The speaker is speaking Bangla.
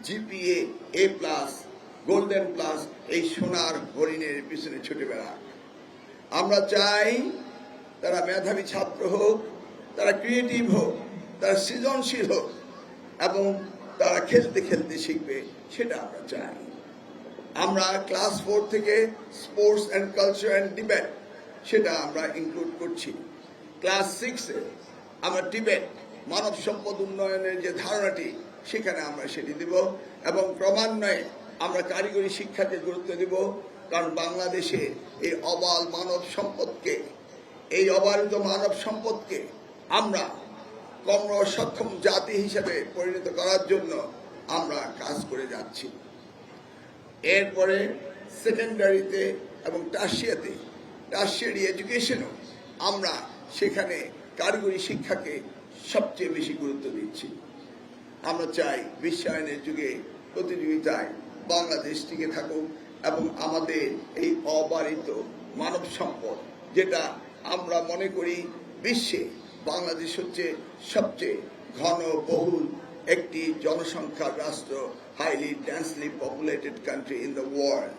জিপিএ A+, গোল্ডেন প্লাস এই সোনার হরিণের পিছনে ছুটে বেড়াক। আমরা চাই তারা মেধাবী ছাত্র হোক, তারা ক্রিয়েটিভ হোক, তারা সৃজনশীল হোক এবং তারা খেলতে খেলতে শিখবে, সেটা আমরা চাই। আমরা ক্লাস 4 থেকে sports and culture and debate সেটা আমরা ইনক্লুড করছি। ক্লাস 6-এ আমরা ডিবেট, মানব সম্পদ উন্নয়নের যে ধারণাটি, সেখানে আমরা সেটি দেব এবং ক্রমান্বয়ে আমরা কারিগরি শিক্ষাকে গুরুত্ব দেব। কারণ বাংলাদেশে এই অবারিত মানব সম্পদকে আমরা কর্মসক্ষম জাতি হিসেবে পরিণত করার জন্য আমরা কাজ করে যাচ্ছি। এরপরে সেকেন্ডারিতে এবং টারশিয়ারি এডুকেশনও আমরা সেখানে কারিগরি শিক্ষাকে সবচেয়ে বেশি গুরুত্ব দিচ্ছি। আমরা চাই বিশ্বায়নের যুগে প্রতিযোগিতায় বাংলাদেশ টিকে থাকুক এবং আমাদের এই অবারিত মানব সম্পদ, যেটা আমরা মনে করি বিশ্বে বাংলাদেশ হচ্ছে সবচেয়ে ঘনবহুল একটি জনসংখ্যার রাষ্ট্র, highly densely populated country in the world.